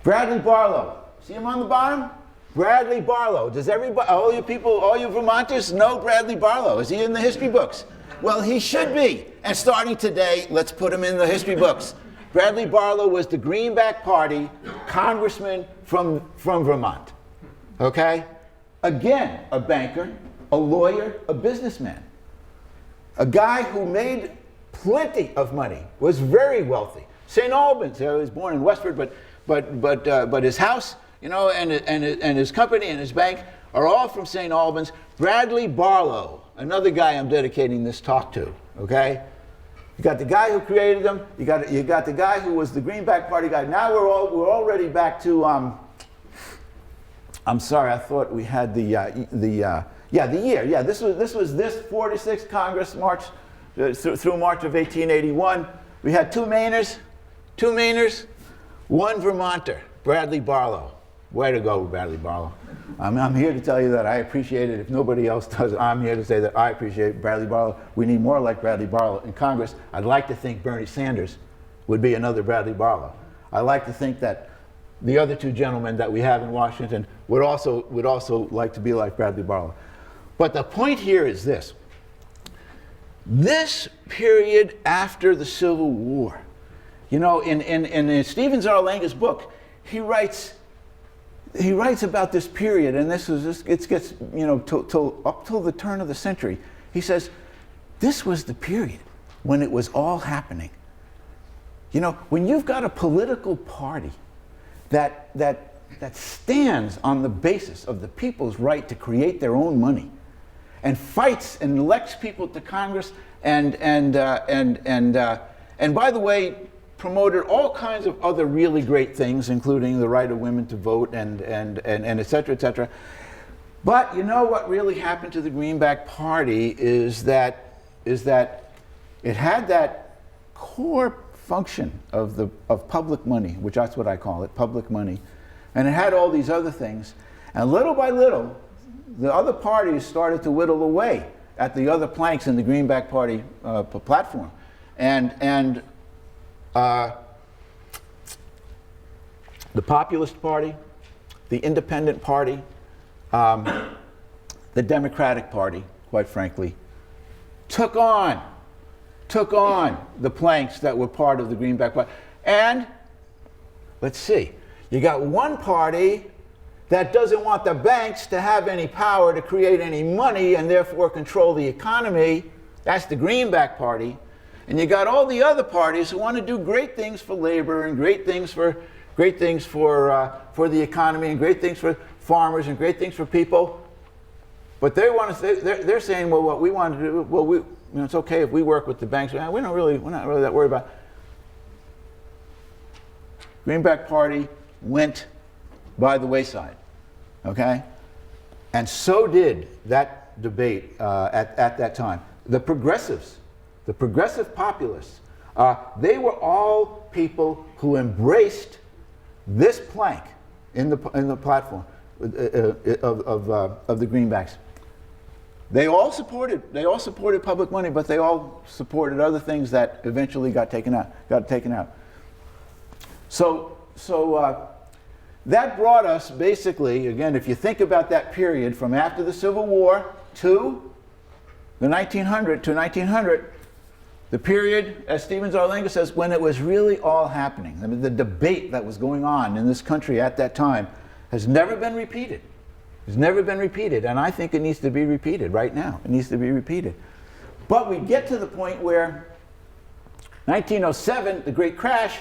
Bradley Barlow. See him on the bottom? Bradley Barlow. Does everybody, all you people, all you Vermonters know Bradley Barlow? Is he in the history books? Well, he should be. And starting today, let's put him in the history books. Bradley Barlow was the Greenback Party congressman from Vermont. Okay? Again, a banker, a lawyer, a businessman. A guy who made plenty of money, was very wealthy. St. Albans, he was born in Westford, but his house, you know, and his company and his bank are all from St. Albans. Bradley Barlow, another guy I'm dedicating this talk to, okay? You got the guy who created them, you got the guy who was the Greenback Party guy. Now we're already back to, I'm sorry, I thought we had the year. Yeah, this was this 46th Congress, March, through March of 1881. We had two Mainers, one Vermonter, Bradley Barlow. Way to go, Bradley Barlow. I'm here to tell you that I appreciate it. If nobody else does, I'm here to say that I appreciate Bradley Barlow. We need more like Bradley Barlow in Congress. I'd like to think Bernie Sanders would be another Bradley Barlow. I like to think that the other two gentlemen that we have in Washington would also like to be like Bradley Barlow. But the point here is this. This period after the Civil War, you know, in Stephen Zarlenga's book, he writes about this period, and it gets, you know, up till the turn of the century. He says, this was the period when it was all happening. You know, when you've got a political party that stands on the basis of the people's right to create their own money, and fights and elects people to Congress, and by the way, promoted all kinds of other really great things, including the right of women to vote and et cetera, et cetera. But you know what really happened to the Greenback Party is that it had that core function of public money, which that's what I call it, public money, and it had all these other things, and little by little, the other parties started to whittle away at the other planks in the Greenback Party platform. And the Populist Party, the Independent Party, the Democratic Party, quite frankly, took on the planks that were part of the Greenback Party. And let's see, you got one party that doesn't want the banks to have any power to create any money and therefore control the economy. That's the Greenback Party. And you got all the other parties who want to do great things for labor and great things for the economy and great things for farmers and great things for people. But they want to say, they're saying, well, what we want to do, well, you know, it's okay if we work with the banks. We're not really that worried about it. Greenback Party went by the wayside, okay? And so did that debate at that time. The progressives, the progressive populists, they were all people who embraced this plank in the platform of the Greenbacks. They all supported public money, but they all supported other things that eventually got taken out. So that brought us basically, again, if you think about that period from after the Civil War to the 1900, the period, as Stephen Zarlenga says, when it was really all happening. I mean, the debate that was going on in this country at that time has never been repeated. It's never been repeated, and I think it needs to be repeated right now. It needs to be repeated. But we get to the point where 1907, the Great Crash,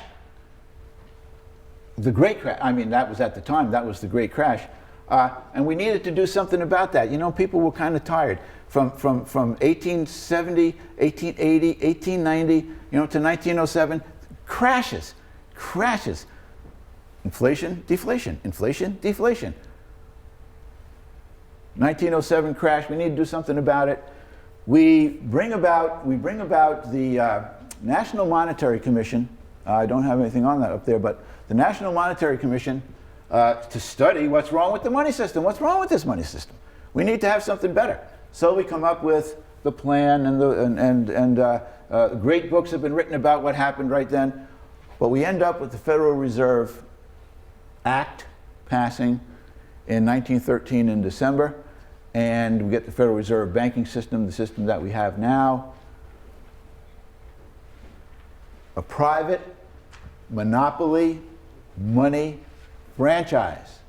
I mean, that was at the time, that was the Great Crash. And we needed to do something about that. You know, people were kind of tired. From 1870, 1880, 1890, you know, to 1907, crashes. Inflation, deflation, inflation, deflation. 1907 crash, we need to do something about it. We bring about the National Monetary Commission. I don't have anything on that up there, but the National Monetary Commission to study what's wrong with the money system. What's wrong with this money system? We need to have something better. So we come up with the plan, and great books have been written about what happened right then. But we end up with the Federal Reserve Act passing in 1913 in December, and we get the Federal Reserve banking system, the system that we have now. A private monopoly money franchise.